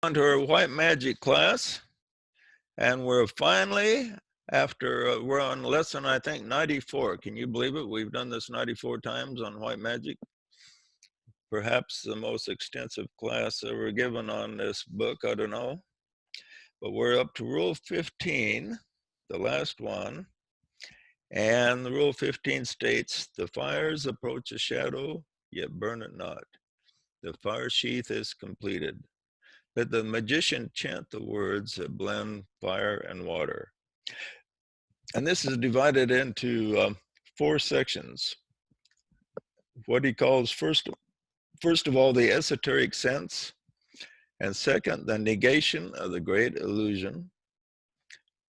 On to our white magic class, and we're finally after we're on lesson I think 94. Can you believe it? We've done this 94 times on white magic. Perhaps the most extensive class ever given on this book, I don't know. But we're up to rule 15, the last one. And the rule 15 states, the fires approach a shadow, yet burn it not. The fire sheath is completed. Let the magician chant the words that blend fire and water. And this is divided into 4 sections. What he calls first of all, the esoteric sense, and second, the negation of the great illusion,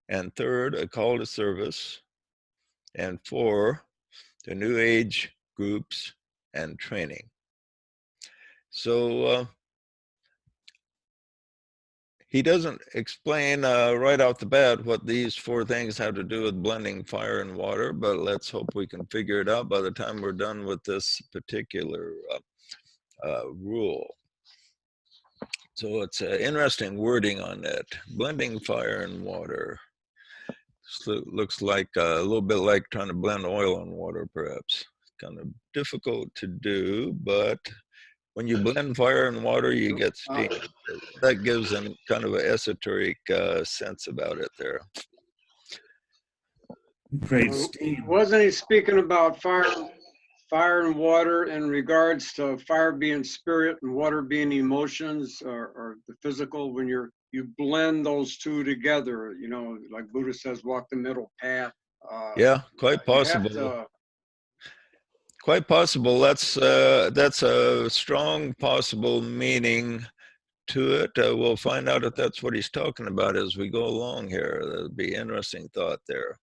and third, a call to service, and 4, the New Age groups and training. So he doesn't explain right off the bat what these 4 things have to do with blending fire and water, but let's hope we can figure it out by the time we're done with this particular rule. So it's interesting wording on that. Blending fire and water. So looks like a little bit like trying to blend oil and water, perhaps. Kind of difficult to do, but when you blend fire and water, you get steam. That gives them kind of an esoteric sense about it there. Great steam. Wasn't he speaking about fire and water in regards to fire being spirit and water being emotions, or the physical, when you blend those two together, you know, like Buddha says, walk the middle path. Yeah, quite possible. Quite possible. That's a strong possible meaning to it. We'll find out if that's what he's talking about as we go along here. That'd be interesting thought there.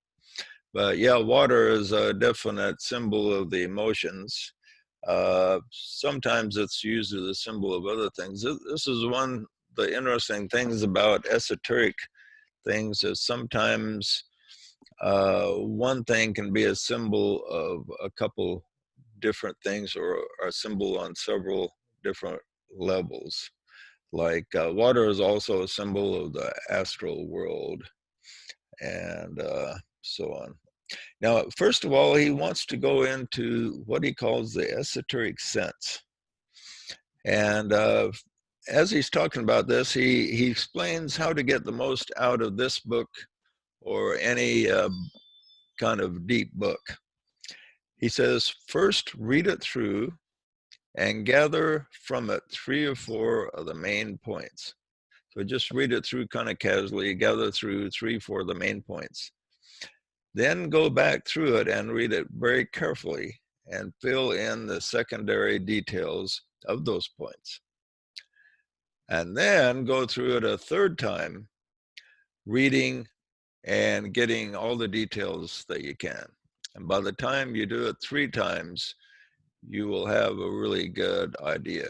But yeah, water is a definite symbol of the emotions. Sometimes it's used as a symbol of other things. This is one of the interesting things about esoteric things, is sometimes one thing can be a symbol of a couple different things, or a symbol on several different levels. Like water is also a symbol of the astral world, and so on. Now, first of all, he wants to go into what he calls the esoteric sense. And as he's talking about this, he explains how to get the most out of this book or any kind of deep book. He says, first read it through and gather from it 3 or 4 of the main points. So just read it through kind of casually, gather through 3 or 4 of the main points. Then go back through it and read it very carefully and fill in the secondary details of those points. And then go through it a 3rd time, reading and getting all the details that you can. And by the time you do it 3 times, you will have a really good idea.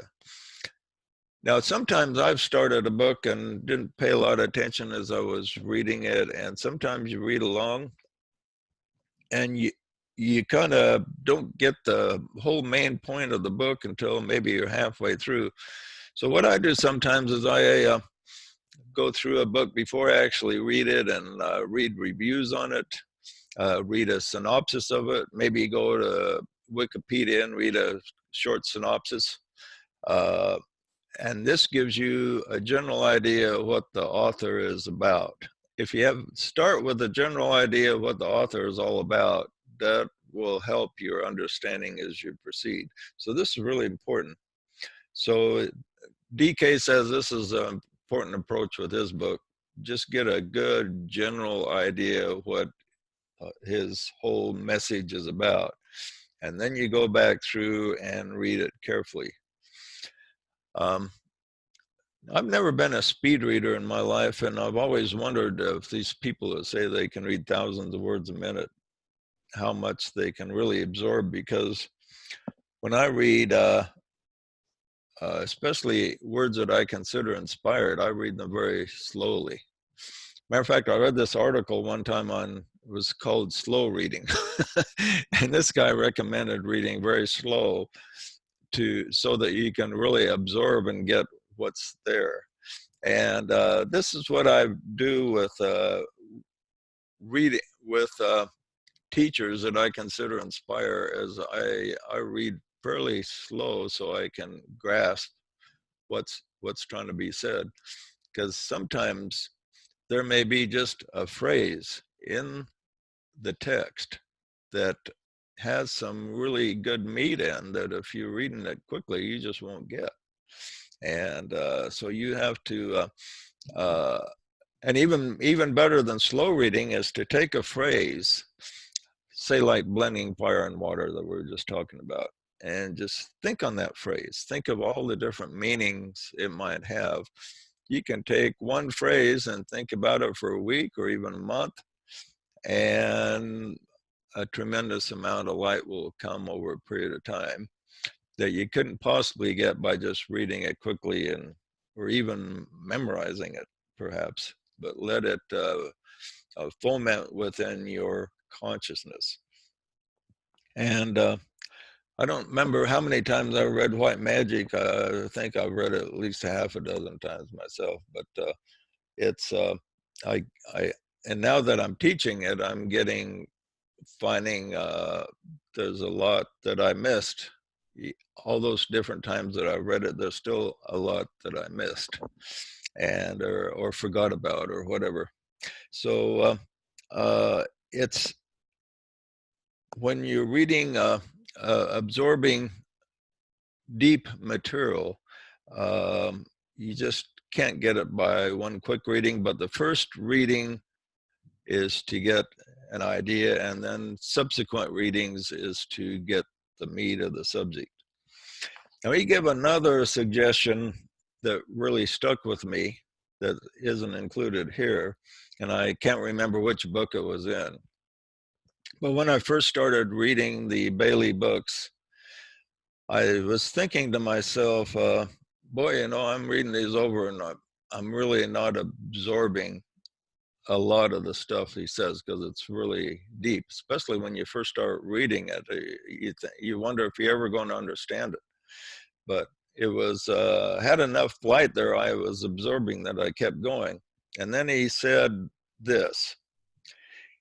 Now, sometimes I've started a book and didn't pay a lot of attention as I was reading it, and sometimes you read along and you kind of don't get the whole main point of the book until maybe you're halfway through. So what I do sometimes is I go through a book before I actually read it, and read reviews on it, read a synopsis of it, maybe go to Wikipedia and read a short synopsis. And this gives you a general idea of what the author is about. If you start with a general idea of what the author is all about, that will help your understanding as you proceed. So this is really important. So DK says this is an important approach with his book. Just get a good general idea of what his whole message is about. And then you go back through and read it carefully. I've never been a speed reader in my life, and I've always wondered if these people that say they can read thousands of words a minute, how much they can really absorb, because when I read, especially words that I consider inspired, I read them very slowly. Matter of fact, I read this article one time on, it was called Slow Reading. And this guy recommended reading very slow so that you can really absorb and get what's there. And this is what I do with reading, with teachers that I consider inspire, as I read fairly slow so I can grasp what's trying to be said. Because sometimes there may be just a phrase in the text that has some really good meat in that if you're reading it quickly, you just won't get. And so you have to, and even better than slow reading is to take a phrase, say like blending fire and water that we were just talking about, and just think on that phrase. Think of all the different meanings it might have. You can take one phrase and think about it for a week or even a month, and a tremendous amount of light will come over a period of time that you couldn't possibly get by just reading it quickly and or even memorizing it perhaps, but let it foment within your consciousness. And I don't remember how many times I read White Magic. I think I've read it at least a half a dozen times myself, but it's I and now that I'm teaching it, I'm finding there's a lot that I missed. All those different times that I read it, there's still a lot that I missed and or forgot about or whatever. So it's when you're reading, absorbing deep material, you just can't get it by one quick reading, but the first reading is to get an idea, and then subsequent readings is to get the meat of the subject. Now, we give another suggestion that really stuck with me that isn't included here, and I can't remember which book it was in. But when I first started reading the Bailey books, I was thinking to myself, boy, I'm reading these over and I'm really not absorbing a lot of the stuff he says because it's really deep, especially when you first start reading it. You wonder if you're ever going to understand it. But it was had enough light there I was absorbing that I kept going. And then he said this.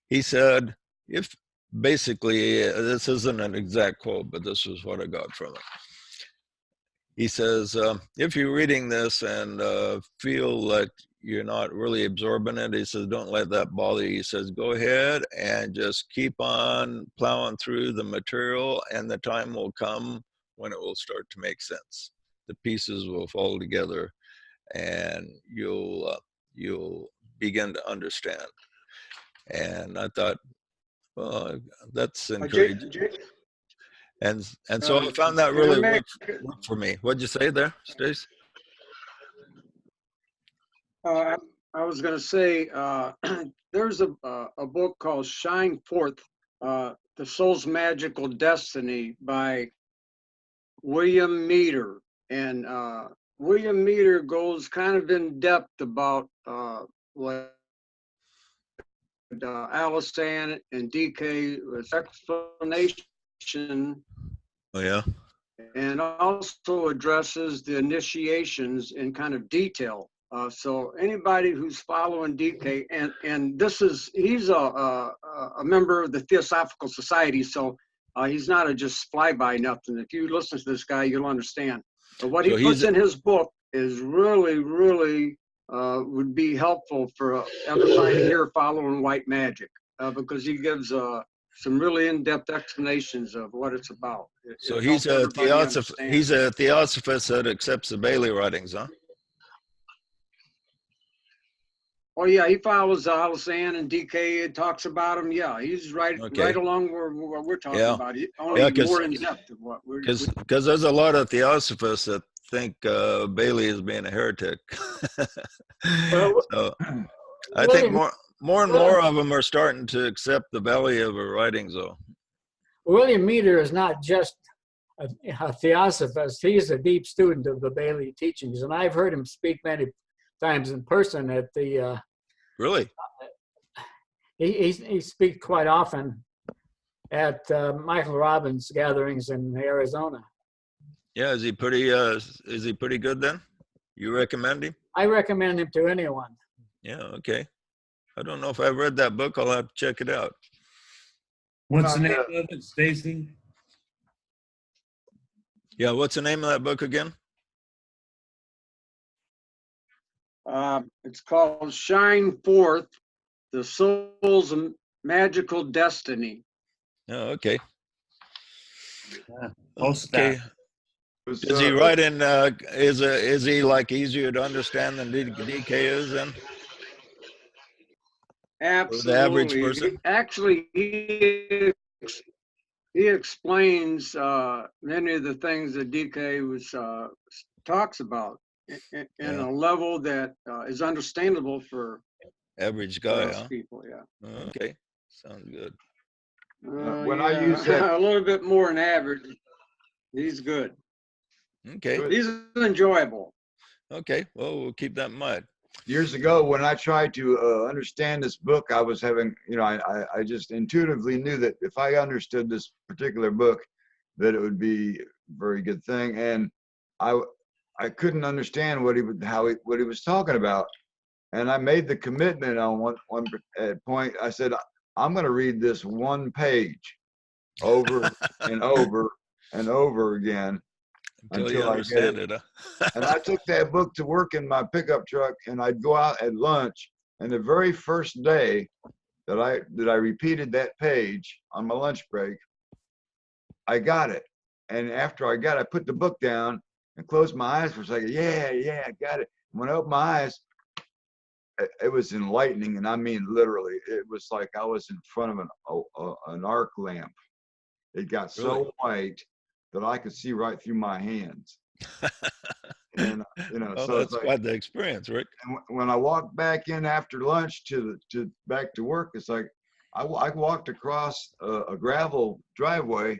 He said, if basically, this isn't an exact quote, but this is what I got from it. He says, if you're reading this and feel like you're not really absorbing it, he says, don't let that bother you. He says, go ahead and just keep on plowing through the material, and the time will come when it will start to make sense. The pieces will fall together and you'll begin to understand. And I thought, well, that's encouraging. And so I found that really worked for me. What'd you say there, Stace? I was going to say, there's a book called Shine Forth, The Soul's Magical Destiny by William Meader. And William Meader goes kind of in depth about what Alistan and DK was explanation. Oh, yeah. And also addresses the initiations in kind of detail. So anybody who's following DK, and he's a member of the Theosophical Society, so he's not a just fly-by nothing. If you listen to this guy, you'll understand. But what he puts in his book is really, really would be helpful for everybody here following white magic, because he gives some really in-depth explanations of what it's about. So he's a theosophist that accepts the Bailey writings, huh? Oh yeah, he follows Alistan and DK. It talks about him. Yeah, he's right along where we're talking about. Only more in depth of what we're. Because there's a lot of theosophists that think Bailey is being a heretic. So I think more and more of them are starting to accept the value of her writings, though. William Meader is not just a theosophist. He's a deep student of the Bailey teachings, and I've heard him speak many times in person at the. Really? He speaks quite often at Michael Robbins gatherings in Arizona. Yeah, is he pretty good then? You recommend him? I recommend him to anyone. Yeah, okay. I don't know if I've read that book. I'll have to check it out. What's the name of it, Stacy? Yeah, what's the name of that book again? It's called Shine Forth, the Soul's Magical Destiny. Oh, okay. Post Okay. that. Does he write in, is he like easier to understand than DK is then? For the average Absolutely. person? Actually, he explains many of the things that DK talks about in Yeah. a level that is understandable for Average guy, us huh? people. Yeah. Okay. Sounds good. When I use that, a little bit more than average. He's good. Okay. He's enjoyable. Okay. Well, we'll keep that in mind. years ago, when I tried to understand this book, I was having, I just intuitively knew that if I understood this particular book, that it would be a very good thing. And I couldn't understand what he was talking about. And I made the commitment on one point. I said, I'm going to read this one page over and over and over again Until you until I get understand it. it, huh? And I took that book to work in my pickup truck, and I'd go out at lunch. And the very first day that I repeated that page on my lunch break, I got it. And after I got it, I put the book down and closed my eyes for a second. Yeah, I got it. When I opened my eyes, it was enlightening, and I mean literally. It was like I was in front of an arc lamp. It got so Really? white that I could see right through my hands. And Oh, so it's that's like, quite the experience, Rick. and when I walked back in after lunch to back to work, it's like I walked across a gravel driveway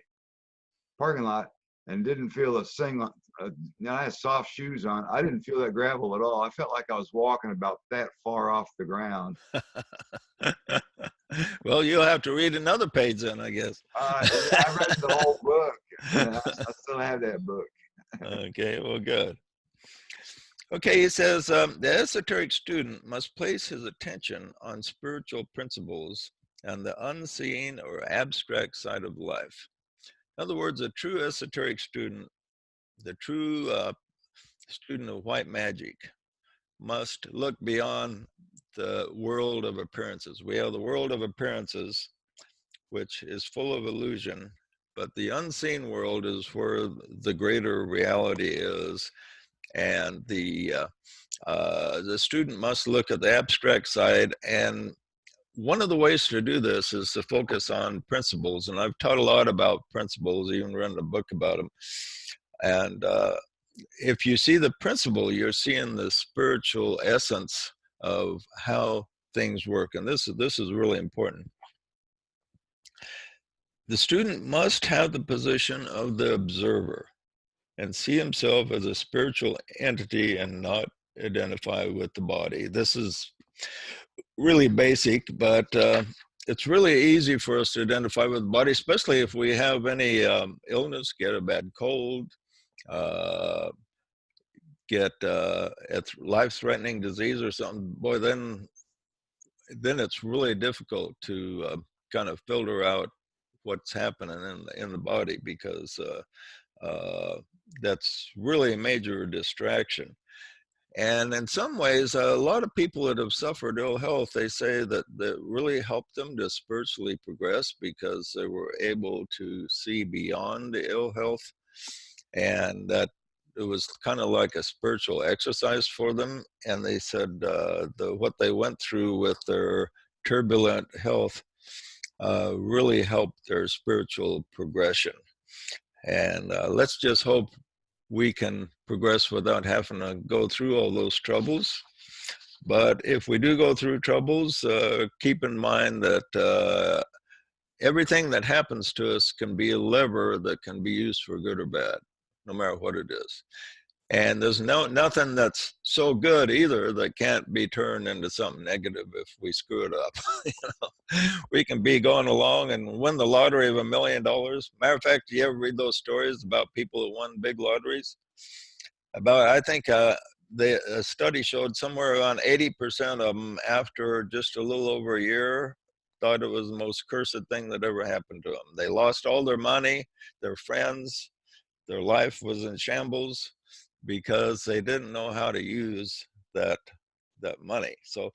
parking lot and didn't feel a single. I had soft shoes on. I didn't feel that gravel at all. I felt like I was walking about that far off the ground. Well, you'll have to read another page then, I guess. Yeah, I read the whole book, and I still have that book. Okay, well, good. Okay, he says, the esoteric student must place his attention on spiritual principles and the unseen or abstract side of life. In other words, a true esoteric student, the true student of white magic, must look beyond the world of appearances. We have the world of appearances, which is full of illusion, but the unseen world is where the greater reality is. And the student must look at the abstract side. And one of the ways to do this is to focus on principles. And I've taught a lot about principles, even written a book about them. And if you see the principle, you're seeing the spiritual essence of how things work. And this is really important. The student must have the position of the observer and see himself as a spiritual entity and not identify with the body. This is really basic, but it's really easy for us to identify with the body, especially if we have any illness, get a bad cold, get a life-threatening disease or something. Boy, then it's really difficult to kind of filter out what's happening in the body, because that's really a major distraction. And in some ways, a lot of people that have suffered ill health, they say that really helped them to spiritually progress because they were able to see beyond the ill health, and that it was kind of like a spiritual exercise for them. And they said what they went through with their turbulent health really helped their spiritual progression. And let's just hope we can progress without having to go through all those troubles. But if we do go through troubles, keep in mind that everything that happens to us can be a lever that can be used for good or bad, no matter what it is. And there's nothing that's so good either that can't be turned into something negative if we screw it up. We can be going along and win the lottery of $1 million. Matter of fact, do you ever read those stories about people who won big lotteries? About, I think a study showed somewhere around 80% of them, after just a little over a year, thought it was the most cursed thing that ever happened to them. They lost all their money, their friends, their life was in shambles because they didn't know how to use that money. So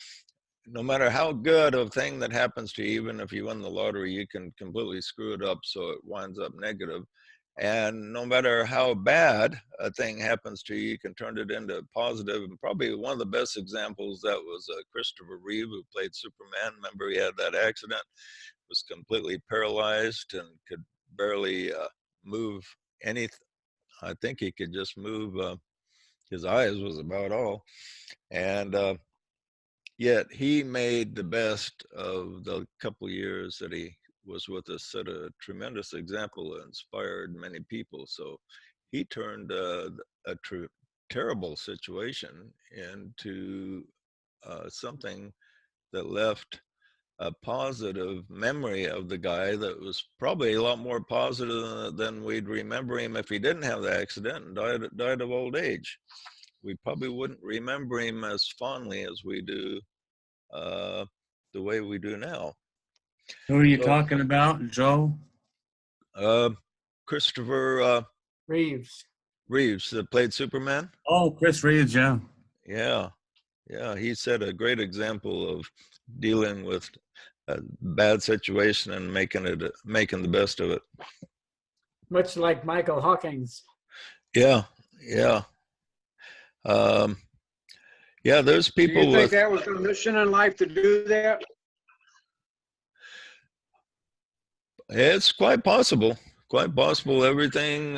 no matter how good of thing that happens to you, even if you win the lottery, you can completely screw it up so it winds up negative. And no matter how bad a thing happens to you, you can turn it into positive. And probably one of the best examples, that was Christopher Reeve, who played Superman. Remember, he had that accident, was completely paralyzed and could barely move anything. I think he could just move his eyes was about all. And yet he made the best of the couple of years that he was with us, set a tremendous example, inspired many people. So he turned a terrible situation into something that left a positive memory of the guy that was probably a lot more positive than we'd remember him if he didn't have the accident and died of old age. We probably wouldn't remember him as fondly as we do the way we do now. Who are you talking about, Joe? Christopher Reeves. Reeves, that played Superman. Oh, Chris Reeves, yeah. Yeah, he set a great example of dealing with a bad situation and making the best of it. Much like Michael Hawkins. Yeah. There's people. Do you think that was a mission in life to do that? It's quite possible. Quite possible. Everything.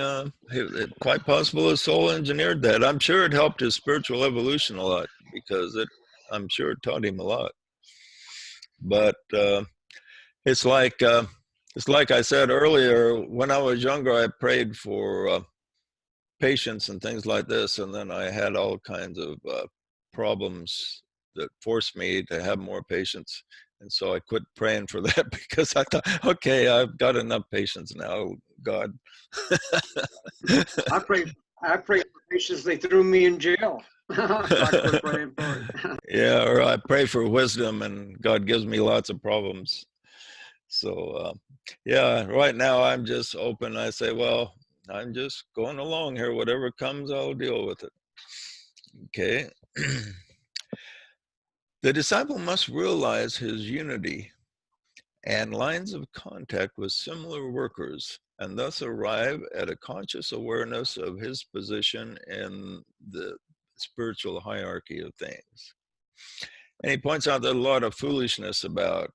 Quite possible his soul engineered that. I'm sure it helped his spiritual evolution a lot, because I'm sure it taught him a lot. But it's like I said earlier. When I was younger, I prayed for patience and things like this, and then I had all kinds of problems that forced me to have more patience. And so I quit praying for that, because I thought, okay, I've got enough patience now, God. I prayed for patience. They threw me in jail. So I quit praying for it. Yeah, or I pray for wisdom and God gives me lots of problems. So yeah, right now I'm just open. I say, well, I'm just going along here. Whatever comes, I'll deal with it. Okay. The disciple must realize his unity and lines of contact with similar workers, and thus arrive at a conscious awareness of his position in the spiritual hierarchy of things. And he points out that a lot of foolishness about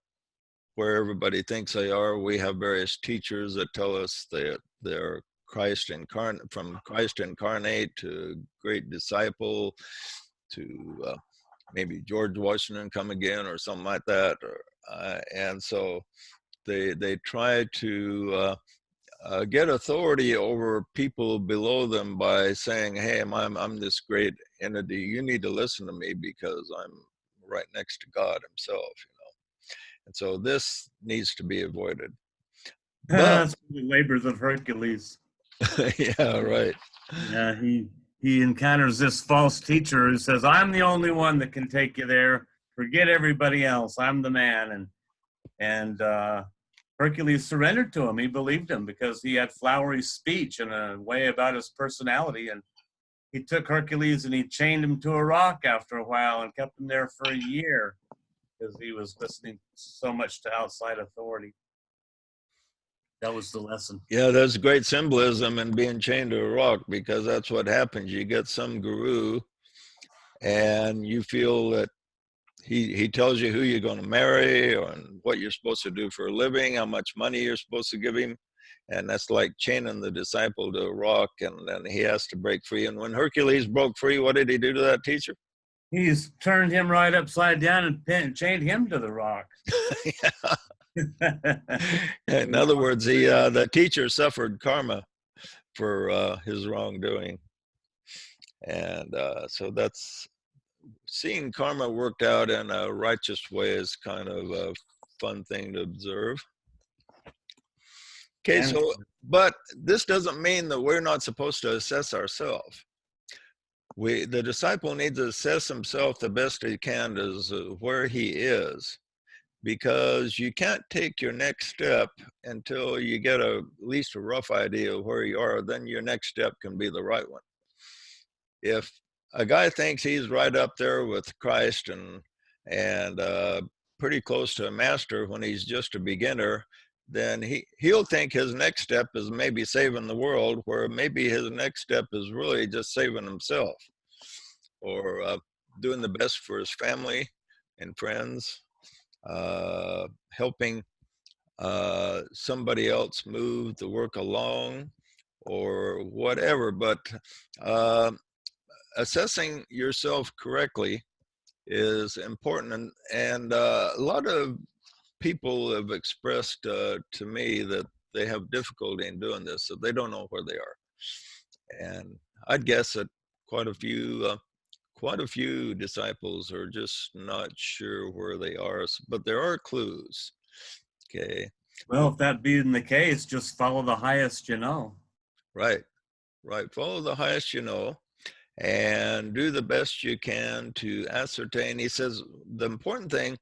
where everybody thinks they are. We have various teachers that tell us that they're Christ incarnate, from Christ incarnate to great disciple to maybe George Washington come again or something like that. And so they try to get authority over people below them by saying, hey, I'm this great entity. You need to listen to me because I'm right next to God himself, you know. And so this needs to be avoided. But That's the labors of Hercules. yeah, right. Yeah, he encounters this false teacher who says, I'm the only one that can take you there. Forget everybody else. I'm the man. And Hercules surrendered to him. He believed him because he had flowery speech and a way about his personality. And he took Hercules and he chained him to a rock after a while and kept him there for a year because he was listening so much to outside authority. That was the lesson. Yeah, there's great symbolism in being chained to a rock, because that's what happens. You get some guru and you feel that he tells you who you're going to marry or what you're supposed to do for a living, how much money you're supposed to give him. And that's like chaining the disciple to a rock, and then he has to break free. And when Hercules broke free, what did he do to that teacher? He's turned him right upside down and chained him to the rock. Yeah. In other words, the teacher suffered karma for his wrongdoing. And so that's, seeing karma worked out in a righteous way is kind of a fun thing to observe. Okay, so, but this doesn't mean that we're not supposed to assess ourselves. the disciple needs to assess himself the best he can as where he is, because you can't take your next step until you get at least a rough idea of where you are. Then your next step can be the right one. If a guy thinks he's right up there with Christ and pretty close to a master when he's just a beginner, then he'll think his next step is maybe saving the world, where maybe his next step is really just saving himself, or doing the best for his family and friends, helping somebody else move the work along, or whatever. But assessing yourself correctly is important, and a lot of people have expressed to me that they have difficulty in doing this, so they don't know where they are. And I'd guess that quite a few disciples are just not sure where they are, but there are clues. Okay. Well, if that being the case, just follow the highest you know. Right. Follow the highest you know, and do the best you can to ascertain. He says the important thing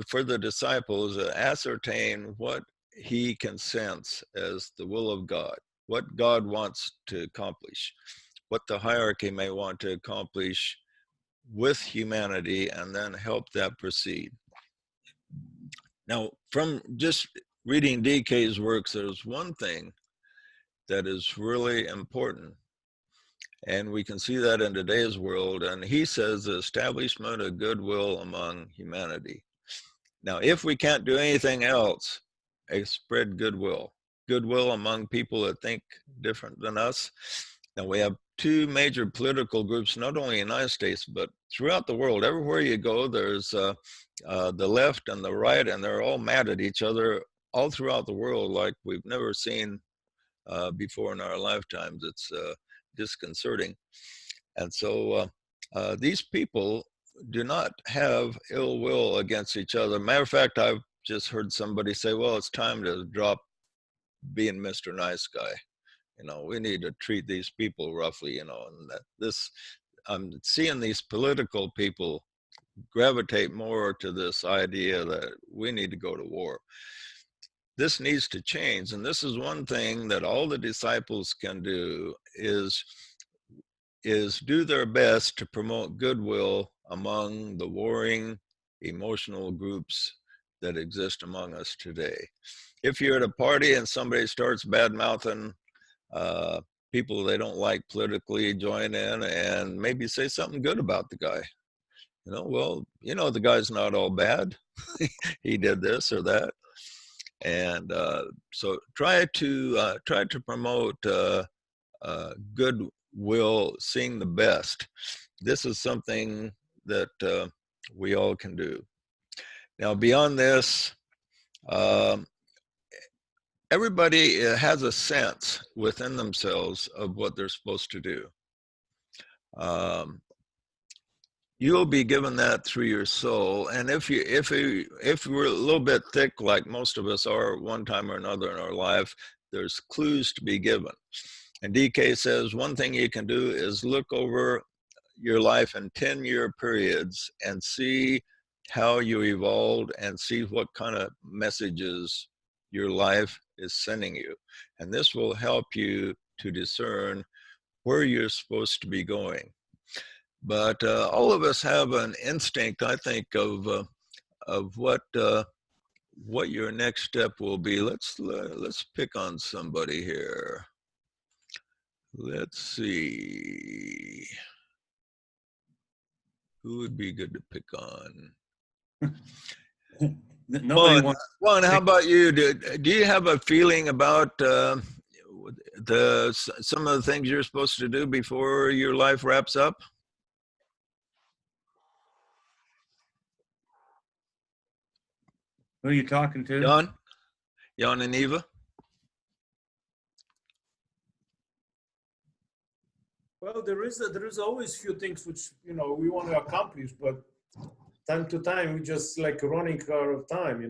for the disciple is to ascertain what he can sense as the will of God, what God wants to accomplish, what the hierarchy may want to accomplish with humanity, and then help that proceed. Now, from just reading DK's works, there's one thing that is really important, and we can see that in today's world, and he says the establishment of goodwill among humanity. Now, if we can't do anything else, spread goodwill among people that think different than us. Now, we have two major political groups, not only in the United States, but throughout the world. Everywhere you go, there's the left and the right, and they're all mad at each other all throughout the world like we've never seen before in our lifetimes. It's disconcerting. And so these people do not have ill will against each other. Matter of fact, I've just heard somebody say, well, it's time to drop being Mr. Nice Guy. We need to treat these people roughly, and that I'm seeing these political people gravitate more to this idea that we need to go to war. This needs to change, and this is one thing that all the disciples can do is do their best to promote goodwill among the warring emotional groups that exist among us today. If you're at a party and somebody starts bad-mouthing people they don't like politically, join in and maybe say something good about the guy. Well, the guy's not all bad. He did this or that. And so try to promote goodwill, seeing the best. This is something that we all can do. Now, beyond this, everybody has a sense within themselves of what they're supposed to do. You'll be given that through your soul, and if we're a little bit thick, like most of us are at one time or another in our life, there's clues to be given. And DK says one thing you can do is look over your life in 10-year periods and see how you evolved and see what kind of messages your life is sending you. And this will help you to discern where you're supposed to be going. But all of us have an instinct, I think, of what your next step will be. Let's pick on somebody here. Let's see. Who would be good to pick on? Nobody wants. Juan, how about you? Do you have a feeling about some of the things you're supposed to do before your life wraps up? Who are you talking to? Jan and Eva? Well, there is always few things which we want to accomplish, but time to time we just like running out of time.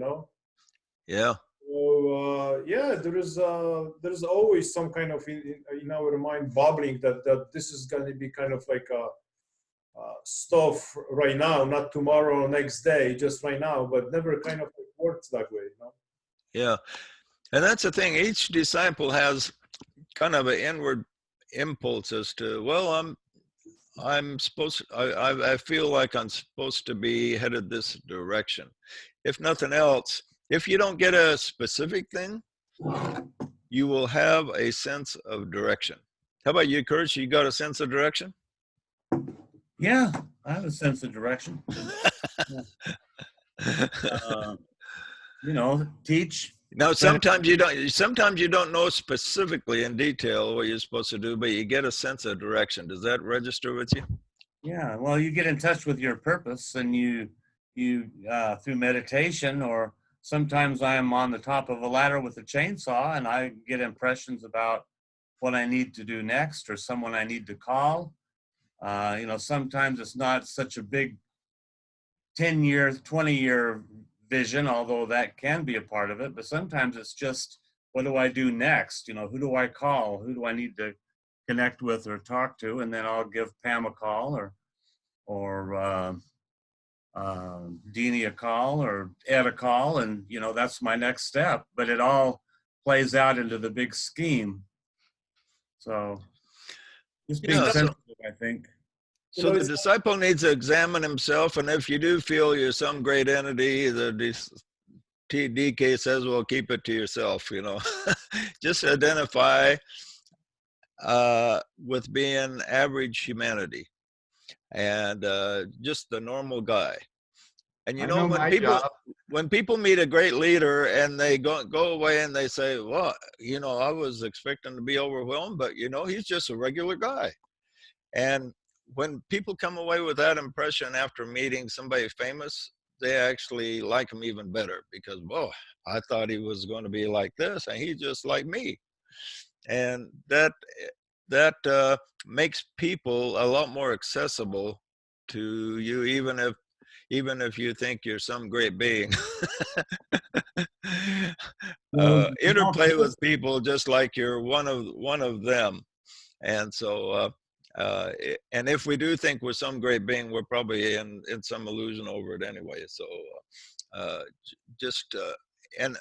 Yeah. So yeah, there is always some kind of in our mind bubbling that this is going to be kind of like a stuff right now, not tomorrow or next day, just right now, but never kind of works that way, you know? Yeah. And that's the thing. Each disciple has kind of an inward impulse as to, well, I'm supposed to, I feel like I'm supposed to be headed this direction. If nothing else, if you don't get a specific thing, you will have a sense of direction. How about you, Kurt? You got a sense of direction? Yeah, I have a sense of direction. You know, teach. Now, Spend. sometimes you don't. Sometimes you don't know specifically in detail what you're supposed to do, but you get a sense of direction. Does that register with you? Yeah, well, you get in touch with your purpose, and you through meditation, or sometimes I am on the top of a ladder with a chainsaw, and I get impressions about what I need to do next, or someone I need to call. You know, sometimes it's not such a big 10-year, 20-year vision, although that can be a part of it. But sometimes it's just, what do I do next? You know, who do I call? Who do I need to connect with or talk to? And then I'll give Pam a call, or Deanie a call, or Ed a call, and you know, that's my next step. But it all plays out into the big scheme. So just being Yeah. sensitive, I think. So the disciple needs to examine himself, and if you do feel you're some great entity, the DK says, well, keep it to yourself, you know. Just identify with being average humanity and just the normal guy. And you I know, know my job. when people meet a great leader and they go away and they say, well, you know, I was expecting to be overwhelmed, but you know, he's just a regular guy. And when people come away with that impression after meeting somebody famous, they actually like him even better because, whoa, I thought he was going to be like this, and he's just like me. And that makes people a lot more accessible to you, even if you think you're some great being. Well, you know, Interplay with people just like you're one of them. And so, and if we do think we're some great being, we're probably in some illusion over it anyway. So, just and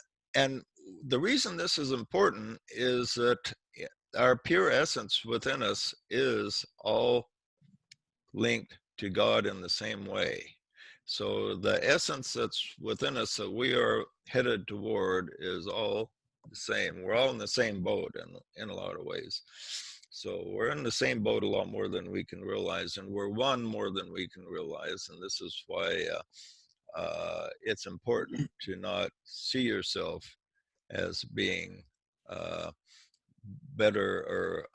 the reason this is important is that our pure essence within us is all linked to God in the same way. So the essence that's within us that we are headed toward is all the same. We're all in the same boat in a lot of ways. So we're in the same boat a lot more than we can realize, and we're one more than we can realize. And this is why it's important to not see yourself as being better or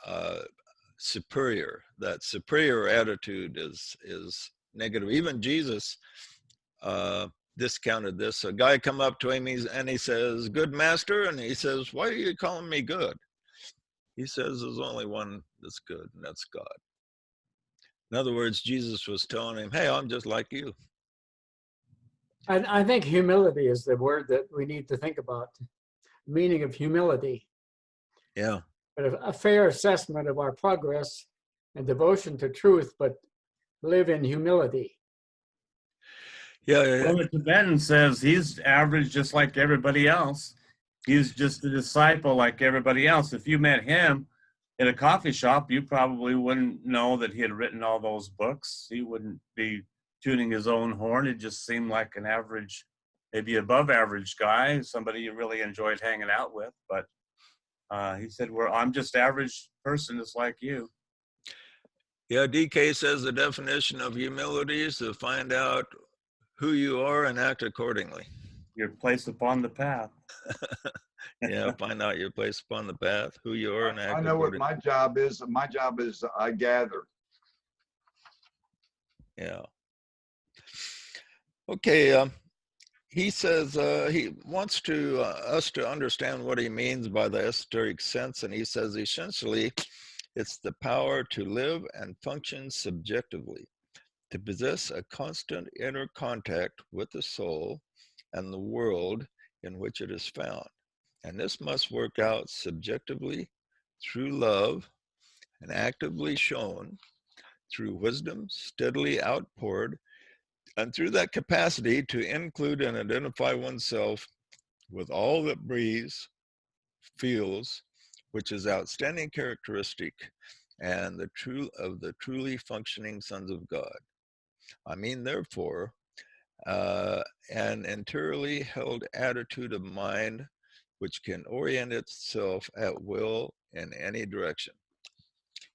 superior. That superior attitude is negative. Even Jesus discounted this. A guy come up to him and he says, "Good master," and he says, "Why are you calling me good?" He says, "There's only one that's good, and that's God." In other words, Jesus was telling him, "Hey, I'm just like you." I think humility is the word that we need to think about. Meaning of humility. Yeah. But a fair assessment of our progress and devotion to truth, but live in humility. Yeah. well, the Tibetan says he's average just like everybody else. He's just a disciple like everybody else. If you met him in a coffee shop, you probably wouldn't know that he had written all those books. He wouldn't be tuning his own horn. It just seemed like an average, maybe above average guy, somebody you really enjoyed hanging out with. But he said, "Well, I'm just average person, just like you." Yeah, DK says the definition of humility is to find out who you are and act accordingly. Your place upon the path. Yeah, find out your place upon the path, who you are, and act I know what accordingly. my job is. My job is I gather. Yeah. Okay. He says he wants to us to understand what he means by the esoteric sense, and he says essentially, it's the power to live and function subjectively, to possess a constant inner contact with the soul and the world in which it is found. And this must work out subjectively through love and actively shown through wisdom, steadily outpoured, and through that capacity to include and identify oneself with all that breathes, feels, which is outstanding characteristic and the truly functioning sons of God. I mean, therefore, an entirely held attitude of mind which can orient itself at will in any direction.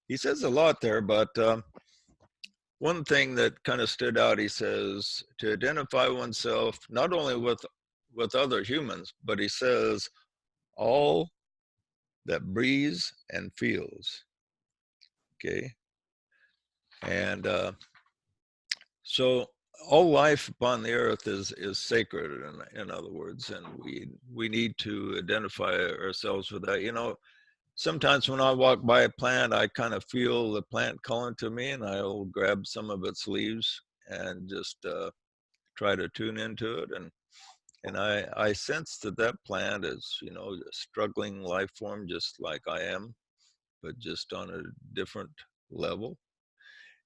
He says a lot there, but one thing that kind of stood out, he says, to identify oneself not only with other humans, but he says, all that breathes and feels. Okay. And so all life upon the earth is sacred, in other words, and we need to identify ourselves with that. You know, sometimes when I walk by a plant, I kind of feel the plant calling to me, and I'll grab some of its leaves and just try to tune into it. And I sense that that plant is, you know, a struggling life form, just like I am, but just on a different level.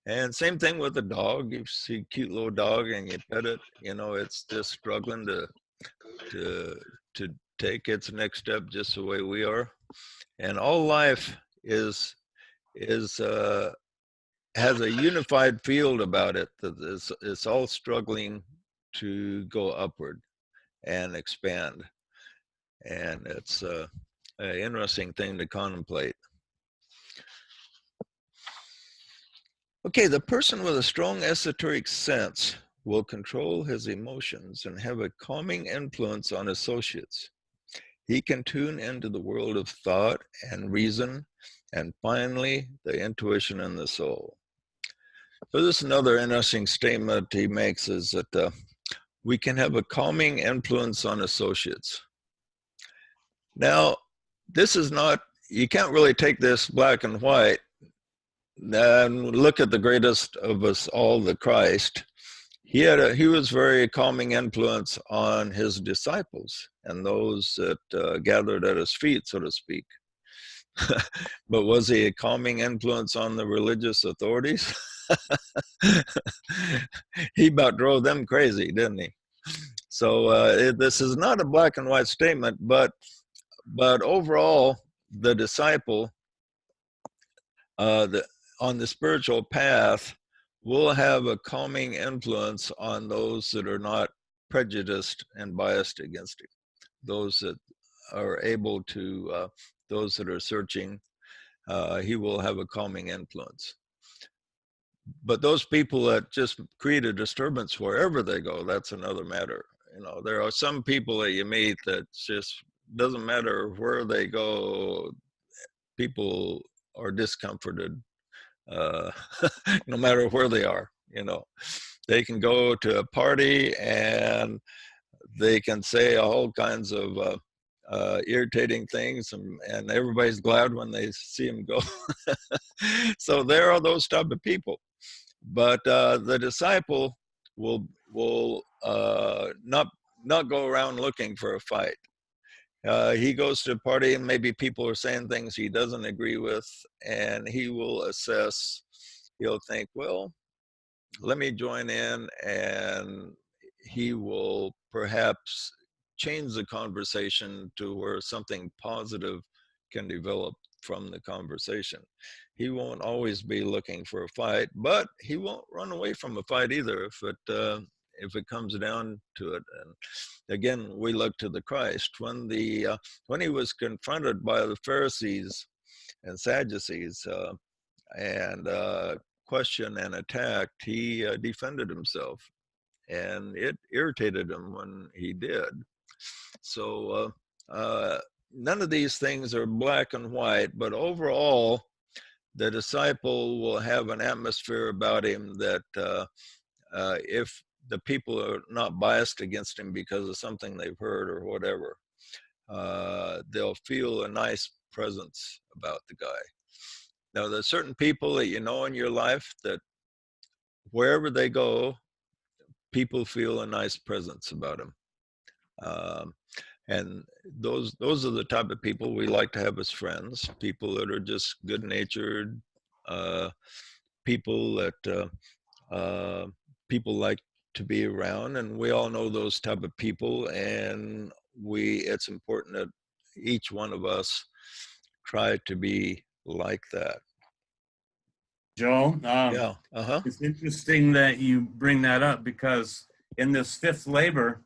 And same thing with a dog. You see a cute little dog and you pet it, you know, it's just struggling to to take its next step just the way we are. And all life is has a unified field about it that it's all struggling to go upward and expand. And it's an interesting thing to contemplate. Okay, the person with a strong esoteric sense will control his emotions and have a calming influence on associates. He can tune into the world of thought and reason, and finally, the intuition and the soul. So this is another interesting statement he makes, is that we can have a calming influence on associates. Now, this is not, you can't really take this black and white and look at the greatest of us all, the Christ. He was very calming influence on his disciples and those that gathered at his feet, so to speak. But was he a calming influence on the religious authorities? He about drove them crazy, didn't he? So this is not a black and white statement, but overall, the disciple on the spiritual path will have a calming influence on those that are not prejudiced and biased against him. Those that are able to, those that are searching, he will have a calming influence. But those people that just create a disturbance wherever they go, that's another matter. You know, there are some people that you meet that just doesn't matter where they go, people are discomforted, no matter where they are. You know, they can go to a party and they can say all kinds of irritating things, and everybody's glad when they see them go. So there are those type of people. But the disciple will not go around looking for a fight. He goes to a party and maybe people are saying things he doesn't agree with, and he will assess. He'll think, well, let me join in, and he will perhaps change the conversation to where something positive can develop from the conversation. He won't always be looking for a fight, but he won't run away from a fight either if it comes down to it. And again, we look to the Christ when he was confronted by the Pharisees and Sadducees and questioned and attacked, he defended himself, and it irritated him when he did. So none of these things are black and white, but overall, the disciple will have an atmosphere about him that if the people are not biased against him because of something they've heard or whatever, they'll feel a nice presence about the guy. Now, there's certain people that you know in your life that wherever they go, people feel a nice presence about them. And those are the type of people we like to have as friends, people that are just good natured, people that people like to be around, and we all know those type of people, and it's important that each one of us try to be like that. Joe, Yeah. it's interesting that you bring that up, because in this fifth labor,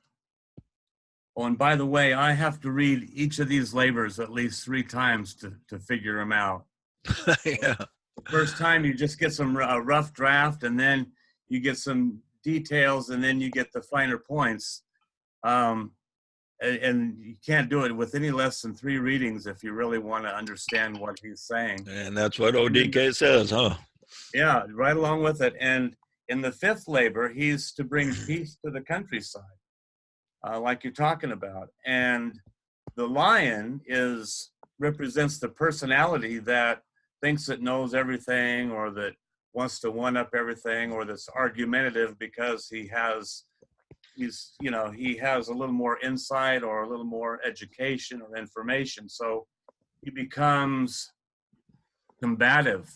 oh, and by the way, I have to read each of these labors at least 3 times to figure them out. Yeah. First time you just get some rough draft, and then you get some details, and then you get the finer points. And you can't do it with any less than 3 readings if you really want to understand what he's saying. And that's what ODK says, huh? Yeah, right along with it. And in the fifth labor, he's to bring peace to the countryside, like you're talking about. And the lion represents the personality that thinks it knows everything, or that wants to one up everything, or that's argumentative because he has a little more insight or a little more education or information. So he becomes combative,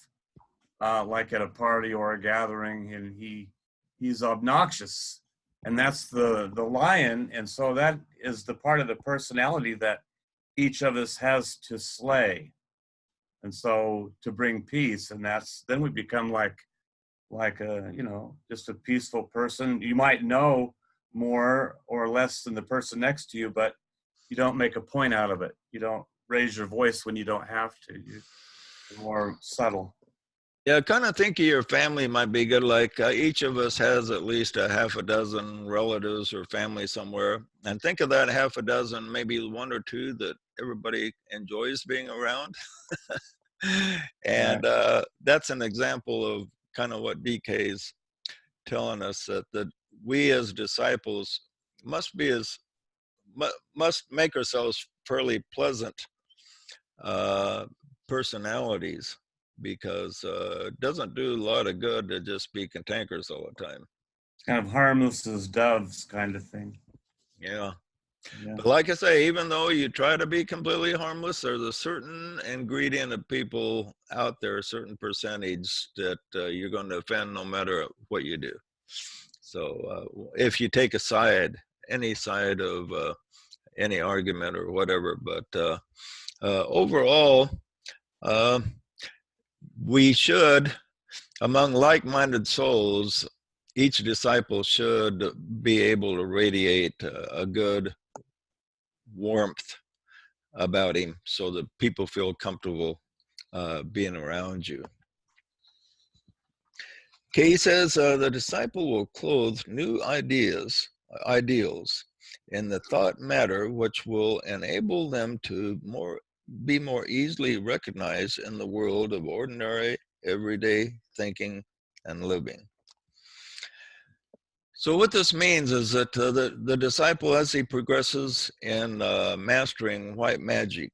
like at a party or a gathering, and he's obnoxious, and that's the lion. And so that is the part of the personality that each of us has to slay, and so to bring peace. And then we become like a, just a peaceful person. You might know more or less than the person next to you, but you don't make a point out of it. You don't raise your voice when you don't have to. You're more subtle. Yeah, kind of think of your family might be good. Like each of us has at least a half a dozen relatives or family somewhere. And think of that half a dozen, maybe 1 or 2 that everybody enjoys being around. And that's an example of kind of what DK's telling us, that we as disciples must make ourselves fairly pleasant personalities, because it doesn't do a lot of good to just be cantankerous all the time. Kind of harmless as doves kind of thing. Yeah. Yeah. But like I say, even though you try to be completely harmless, there's a certain ingredient of people out there, a certain percentage that you're going to offend no matter what you do. So if you take any side of any argument or whatever, but overall, we should, among like-minded souls, each disciple should be able to radiate a good warmth about him, so that people feel comfortable being around you. Okay, he says the disciple will clothe new ideals in the thought matter, which will enable them to be more easily recognized in the world of ordinary, everyday thinking and living. So what this means is that the disciple, as he progresses in mastering white magic,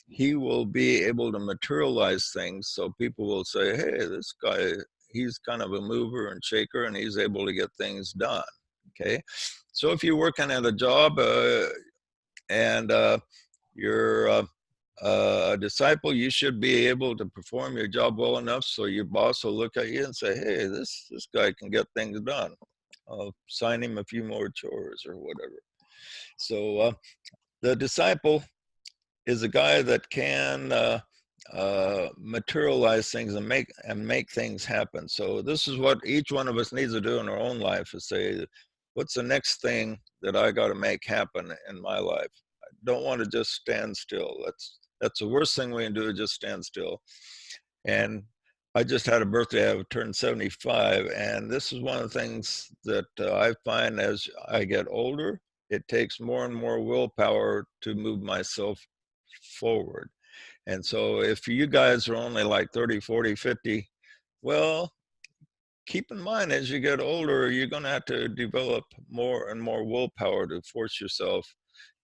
he will be able to materialize things. So people will say, hey, this guy, he's kind of a mover and shaker, and he's able to get things done. Okay. So if you're working at a job and you're a disciple, you should be able to perform your job well enough so your boss will look at you and say, hey, this guy can get things done. I'll sign him a few more chores or whatever. So the disciple is a guy that can materialize things and make things happen. So this is what each one of us needs to do in our own life, is say, what's the next thing that I got to make happen in my life? I don't want to just stand still. That's the worst thing we can do, is just stand still. And I just had a birthday. I turned 75, and this is one of the things that I find as I get older, it takes more and more willpower to move myself forward. And so if you guys are only like 30, 40, 50, well, keep in mind, as you get older, you're going to have to develop more and more willpower to force yourself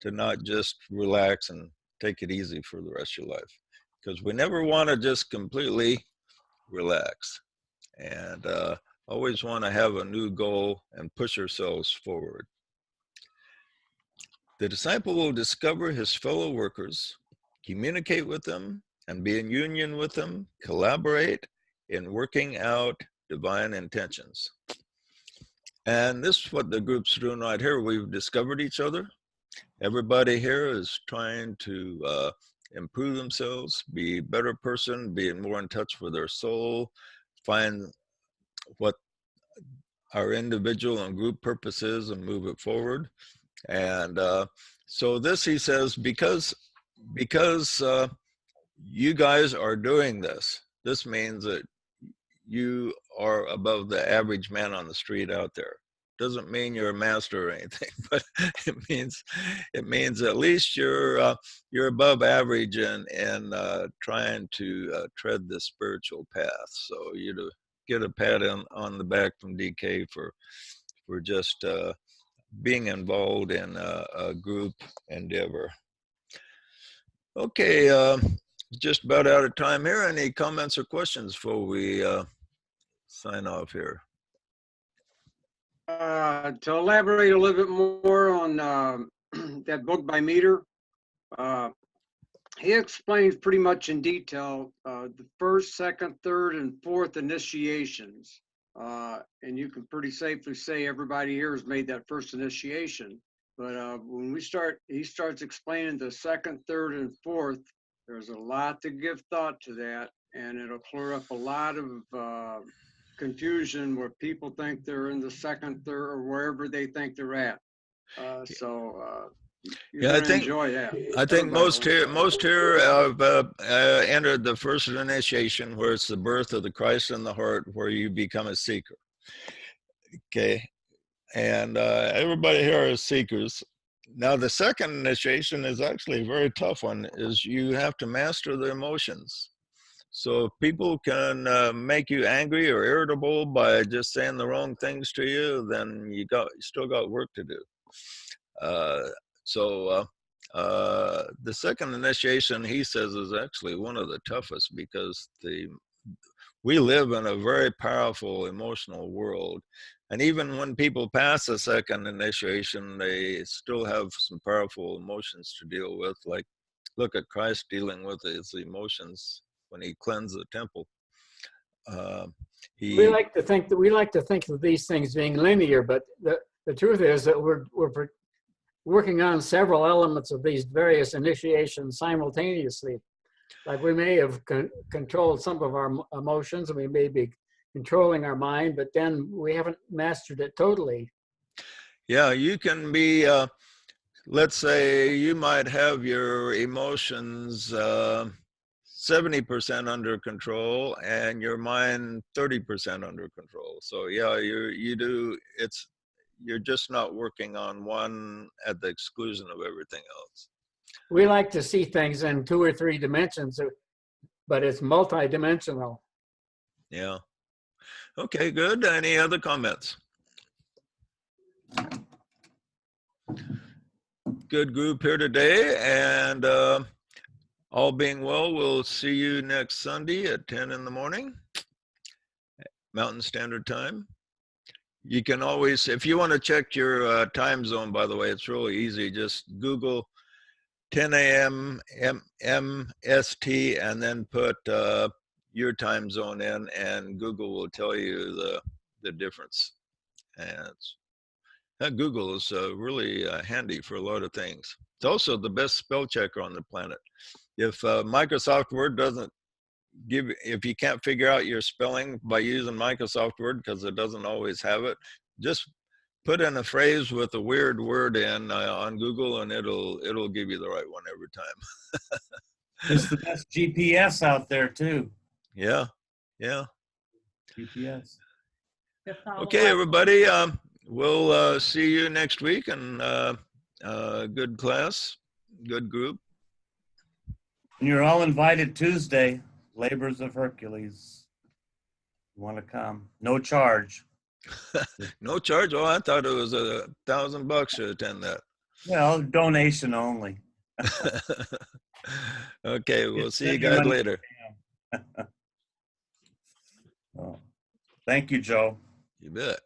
to not just relax and take it easy for the rest of your life, because we never want to just completely relax, and always want to have a new goal and push ourselves forward. The disciple will discover his fellow workers, communicate with them, and be in union with them, collaborate in working out divine intentions. And this is what the group's doing right here. We've discovered each other. Everybody here is trying to improve themselves, be a better person, be more in touch with their soul, find what our individual and group purpose is and move it forward. And so this, he says, because you guys are doing this, this means that you are above the average man on the street out there. Doesn't mean you're a master or anything, but it means at least you're above average in trying to tread the spiritual path. So you to get a pat on the back from DK for just being involved in a group endeavor. Okay, just about out of time here. Any comments or questions before we sign off here? To elaborate a little bit more on that book by Meter, he explains pretty much in detail the first, second, third, and fourth initiations. And you can pretty safely say everybody here has made that first initiation. But when he starts explaining the second, third, and fourth, there's a lot to give thought to that, and it'll clear up a lot of confusion where people think they're in the second, third, or wherever they think they're at. You're Yeah, gonna enjoy that. I think most here have entered the first initiation, where it's the birth of the Christ in the heart, where you become a seeker. Okay, and everybody here is seekers. Now, the second initiation is actually a very tough one. Is you have to master the emotions. So if people can make you angry or irritable by just saying the wrong things to you, then you still got work to do. The second initiation, he says, is actually one of the toughest, because we live in a very powerful emotional world. And even when people pass the second initiation, they still have some powerful emotions to deal with. Like, look at Christ dealing with his emotions when he cleansed the temple. We like to think of these things being linear, but the truth is that we're working on several elements of these various initiations simultaneously. Like, we may have controlled some of our emotions, and we may be controlling our mind, but then we haven't mastered it totally. Yeah, you can be, let's say you might have your emotions 70% under control and your mind 30% under control. So yeah, you're just not working on one at the exclusion of everything else. We like to see things in 2 or 3 dimensions, but it's multidimensional. Yeah. Okay, good. Any other comments? Good group here today, and all being well, we'll see you next Sunday at 10 in the morning, Mountain Standard Time. You can always, if you want to check your time zone, by the way, it's really easy. Just Google 10 a.m. MST and then put your time zone in, and Google will tell you the difference. And Google is really handy for a lot of things. It's also the best spell checker on the planet. If Microsoft Word doesn't if you can't figure out your spelling by using Microsoft Word, because it doesn't always have it, just put in a phrase with a weird word in on Google, and it'll give you the right one every time. It's the best GPS out there too. Yeah. GPS. Okay, everybody. We'll see you next week, and good class, good group. And you're all invited Tuesday, Labors of Hercules. You want to come? No charge. No charge? Oh, I thought it was $1,000 to attend that. Well, donation only. Okay, we'll see you guys later. Oh. Thank you, Joe. You bet.